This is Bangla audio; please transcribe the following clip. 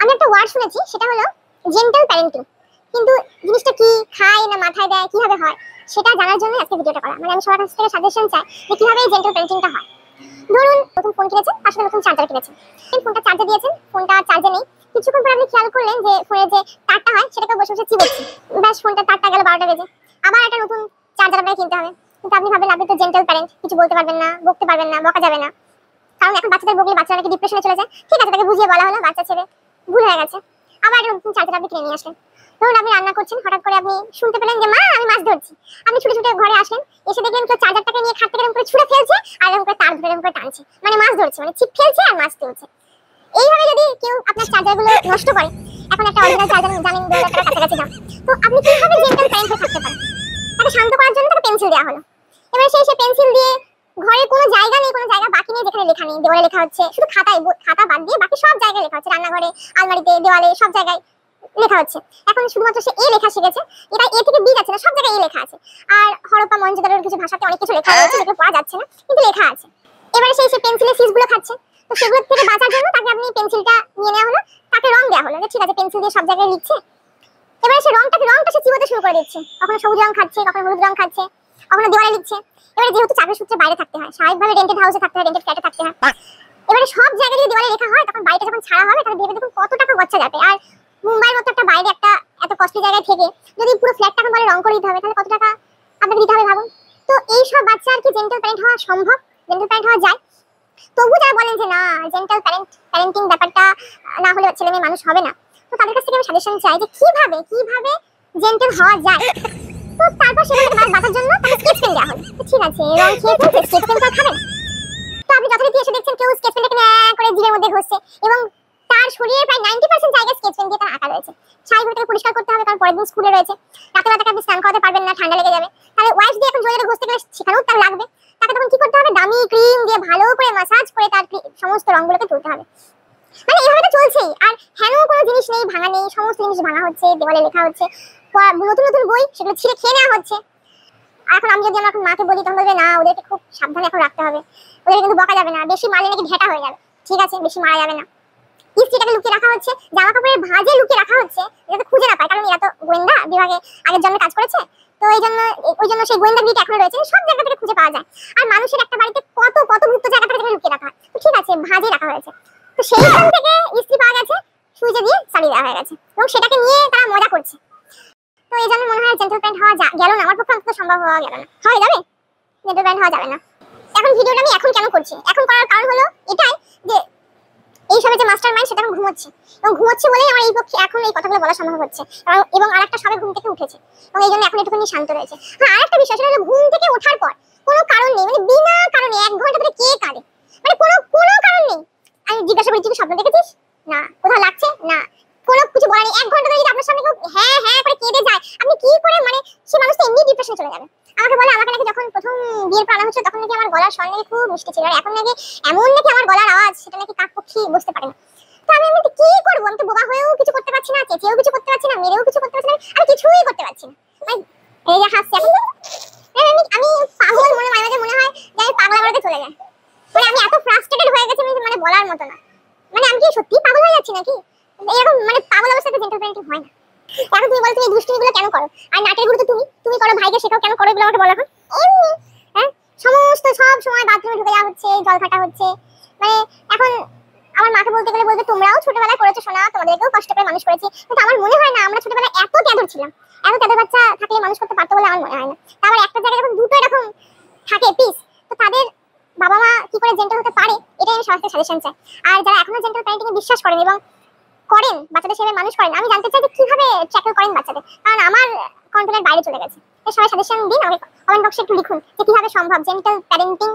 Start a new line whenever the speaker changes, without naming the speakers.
আমি একটা ওয়ার্ড শুনেছি, সেটা হলো জেন্টাল প্যারেন্টিং। কিন্তু জিনিসটা কি, খায় না মাথায় দেয়, কিভাবে হয় সেটা জানার জন্য আজকে ভিডিওটা করা। মানে আমি সবার কাছ থেকে সাজেশন চাই যে কিভাবে এই জেন্টাল প্যারেন্টিংটা হয়। ধরুন নতুন ফোন কিনেছেন, তার সাথে নতুন চার্জার কিনেছেন, ফোনটা চার্জে দিয়েছেন, ফোনটা চার্জে নেই। কিছুক্ষণ পর আপনি খেয়াল করলেন যে ফোনের যে তারটা হয় সেটাকে বসে বসে চিবোচ্ছে। ব্যাস ফোনটা তারটা গেল 12টা বেজে, আবার একটা নতুন চার্জার আপনাকে কিনতে হবে। কিন্তু আপনি ভাবেন আপনি তো জেন্টাল প্যারেন্ট, কিছু বলতে পারবেন না, বকতে পারবেন না, বকা যাবে না, কারণ এখন বাচ্চাদের বকলে বাচ্চারা নাকি ডিপ্রেশনে চলে যায়। ঠিক আছে, তাকে বুঝিয়ে বলা হলো, বাচ্চা ছেলে ভুল হয়ে গেছে, আবার একটা নতুন চার্জার আপনি কিনে নিয়ে আসলেন। ধরুন আপনি রান্না করছেন, হঠাৎ করে আপনি শুনতে পেলেন যে মা আমি মাছ ধরছি। আপনি ছুটে ছুটে ঘরে আসলেন, এসে দেখলেন কেউ চার্জারটাকে নিয়ে খাট থেকে এরকম করে ছুঁড়ে ফেলছে আর এরকম করে তার ধরে এরকম করে টানছে, মানে মাছ ধরছে, মানে ছিপ ফেলছে আর মাছ তুলছে। এইভাবে যদি কেউ আপনার চার্জারগুলো নষ্ট করে, এখন একটা অরিজিনাল চার্জার জানেন 2000 টাকার কাছাকাছি দাম, তো আপনি কিভাবে জেন্টাল প্যারেন্ট হয়ে থাকতে পারেন? তাকে শান্ত করার জন্য তাকে পেন্সিল দেওয়া হলো। এবার সে পেন্সিল দিয়ে ঘরে কোনো জায়গা নেই, কোনো জায়গা বাকি নেই যেখানে লেখা নেই। দেওয়ালে লেখা হচ্ছে, শুধু খাতা বাদ দিয়ে বাকি সব জায়গায় লেখা হচ্ছে, রান্নাঘরে, আলমারিতে, দেওয়ালে, সব জায়গায় লেখা হচ্ছে। এখন শুধুমাত্র সে এ লেখা শিখেছে, এটা এ থেকে বি যাচ্ছে না, সব জায়গায় এ লেখা আছে। আর হরপ্পা মহেঞ্জোদারোর কিছু ভাষাতে অনেক কিছু লেখা রয়েছে যেগুলো পড়া যাচ্ছে না, কিন্তু লেখা আছে। এবারে সে পেন্সিলের সিজগুলো খাচ্ছে, তো সেগুলো থেকে বাঁচার জন্য তাকে আপনি পেন্সিলটা নিয়ে নেওয়া হলো, তাকে রং দেওয়া হলো যে ঠিক আছে পেন্সিল দিয়ে সব জায়গায় লিখছে। এবারে সে রংটা সে চিবোতে শুরু করে দিচ্ছে, কখনো সবুজ রং খাচ্ছে, কখনো হলুদ রং খাচ্ছে, কখনো দেওয়ালে লিখছে। এবারে যেহেতু চাকরির সূত্রে বাইরে থাকতে হয়, স্বাভাবিকভাবে রেন্টেড হাউসে থাকতে হয়, রেন্টেড ফ্ল্যাটে থাকতে হয়। এবারে সব জায়গায় যদি দেওয়ালে লেখা হয়, তখন বাড়িটা যখন ছাড়া হবে তখন ভেবে দেখুন কত টাকা খরচা যাবে। আর মুম্বাইয়ের মতো একটা বাইরে একটা এত কস্টলি জায়গায় থেকে যদি পুরো ফ্ল্যাটটা এখন বলে রং করে দিতে হবে, তাহলে কত টাকা আপনাকে দিতে হবে ভাবুন। তো এই সব বাচ্চা আর কি জেন্টাল প্যারেন্ট হওয়া সম্ভব, জেন্টাল প্যারেন্ট হওয়া যায়। তবু যারা বলেন যে না জেন্টাল প্যারেন্টিং ব্যাপারটা না হলে ছেলে মেয়ে মানুষ হবে না, তো তাদের কাছ থেকে আমি সাজেশন চাই যে কিভাবে জেন্টাল হওয়া যায়। তো তারপর সেখানে বাঁচার জন্য তাকে স্কেচ পেন দেওয়া হলো। ঠিক আছে রং খেয়ে ফেলছে, স্কেচ পেনটা খাবে না। তো আপনি যথারীতি এসে দেখছেন কেউ স্কেচ পেনটাকে করে জিভের মধ্যে ঘষছে, এবং তার শরীরের প্রায় 90% জায়গায় স্কেচ পেন দিয়ে তার আঁকা রয়েছে। স্বাভাবিকভাবে পরিষ্কার করতে হবে, কারণ পরের দিন স্কুলে রয়েছে, রাতে আপনি স্নান করাতে পারবেন না, ঠান্ডা লেগে যাবে। তাহলে ওয়াইপস দিয়ে এখন জোরে ঘষতে গেলে সেখানেও তার লাগবে। তাকে তখন কি করতে হবে, দামি ক্রিম দিয়ে ভালো করে মাসাজ করে তার সমস্ত রংগুলোকে তুলতে হবে। মানে এইভাবে তো চলছেই। আর হেন কোনো জিনিস নেই, ভাঙা নেই, সমস্ত জিনিস ভাঙা হচ্ছে, দেওয়ালে লেখা হচ্ছে, নতুন নতুন বই সেগুলো ছিঁড়ে খেয়ে নেওয়া হচ্ছে। আর এখন আমি যদি আমার মাকে বলি তখন বলবে না ওদেরকে খুব সাবধানে এখন রাখতে হবে, ওদেরকে কিন্তু বকা যাবে না, বেশি মারলে নাকি ঘেটা হয়ে যাবে। ঠিক আছে বেশি মারা যাবে না, ইস্ত্রিটাকে লুকিয়ে রাখা হচ্ছে, জামা কাপড়ের ভাঁজে লুকিয়ে রাখা হচ্ছে যাতে খুঁজে না পায়, কারণ এরা তো গোয়েন্দা বিভাগে আগের জন্য কাজ করেছে। তো ওই জন্য সেই গোয়েন্দাগিরিটা এখনো রয়েছে, সব জায়গা থেকে খুঁজে পাওয়া যায়। আর মানুষের একটা বাড়িতে কত গুপ্ত জায়গা থেকে লুকিয়ে রাখা হয়, তো ঠিক আছে ভাঁজে রাখা হয়েছে। তো সেইখান থেকে ইস্ত্রি পাওয়া গেছে, সুইচে দিয়ে চালিয়ে দেওয়া হয়ে গেছে, এবং সেটাকে নিয়ে তারা মজা করছে। তো এই জন্য মনে হয় জেন্টাল প্যারেন্ট হওয়া গেল না, আমার পক্ষে অন্তত সম্ভব হওয়া গেল না। হয়ে যাবে জেন্টাল প্যারেন্ট হওয়া যাবে না। এখন ভিডিওটা আমি এখন কেন করছি, এখন করার কারণ হলো এটাই যে এইসবের যে মাস্টার মাইন্ড সেটা এখন ঘুমোচ্ছে, এবং ঘুমোচ্ছে বলেই আমার এই পক্ষে এখন এই কথাগুলো বলা সম্ভব হচ্ছে। এবং আরেকটা সবে ঘুম থেকে উঠেছে, এবং এই জন্য এখন একটুখানি শান্ত রয়েছে। হ্যাঁ আরেকটা বিষয় সেটা হলো ঘুম থেকে ওঠার পর কোনো কারণ নেই, মানে বিনা কারণে 1 ঘন্টা ধরে কে কাঁদে, মানে কোনো কারণ নেই। আমি জিজ্ঞাসা করি তুই স্বপ্ন দেখেছিস, না কোথাও লাগছে না, কোনো কিছু বলা নেই। 1 ঘন্টা ধরে যদি আপনার সামনে কেউ হ্যাঁ হ্যাঁ করে কেঁদে যায়, আপনি কি করে, মানে সে মানুষ তো এমনি ডিপ্রেশনে চলে যাবে। আমাকে বলে আমাকে নাকি যখন প্রথম বিয়ের পর আনা হচ্ছে তখন নাকি আমার গলার স্বর নাকি খুব মিষ্টি ছিল, আর এখন নাকি এমন নাকি আমার গলার আওয়াজ সেটা নাকি কাকপক্ষী বুঝতে পারে না। তো আমি কি করবো, আমি তো বোবা হয়েও কিছু করতে পারছি না, চেঁচিয়েও কিছু করতে পারছি না, মেরেও কিছু করতে পারছি না, আমি কিছুই করতে পারছি না। এই যে হাসছি এখন আমি পাগল, মাঝে মাঝে মনে হয় যে আমি পাগলা বাড়িতে চলে যাই, মানে আমি এত ফ্রাস্ট্রেটেড হয়ে গেছি মানে বলার মতো না। মানে আমি কি সত্যি পাগল হয়ে যাচ্ছি নাকি, এরকম মানে পাগল অবস্থাতে জেন্টাল প্যারেন্টিং হয় না। এখন তুমি বলো তুমি এই দুষ্টুমিগুলো কেন করো, আর নাটের গুলো তো তুমি করো, ভাইকে শেখাও, কেন করো এগুলো আমাকে বলো এখন। এমনি হ্যাঁ সমস্ত সব সময় বাথরুমে ঢুকে যাওয়া হচ্ছে, জল ঘাটা হচ্ছে। মানে এখন আমার মাকে বলতে গেলে বলবে তোমরাও ছোটবেলায় করেছো শোনা, তোমাদেরকেও কষ্ট করে মানুষ করেছি, কিন্তু আমার মনে হয় না আমরা ছোটবেলায় এত তেদর ছিলাম, এত তেদর বাচ্চা থাকলে মানুষ করতে পারতো বলে আমার মনে হয় না। আবার একটা জায়গায় যখন দুটো এরকম থাকে পিস, তো তাদের বাবা মা কি করে জেন্টাল হতে পারে এটাই আমি সবার সাজেশন চাই। আর যারা এখনো জেন্টাল প্যারেন্টিং এ বিশ্বাস করেন এবং করেন, বাচ্চাদের সেভাবে মানুষ করেন, আমি জানতে চাই যে কিভাবে ট্যাকল করেন বাচ্চাদের, কারণ আমার কন্ট্রোলের বাইরে চলে গেছে। সবাই সাজেশন দিন, আমাকে কমেন্ট বক্সে একটু লিখুন যে কিভাবে সম্ভব জেন্টাল প্যারেন্টিং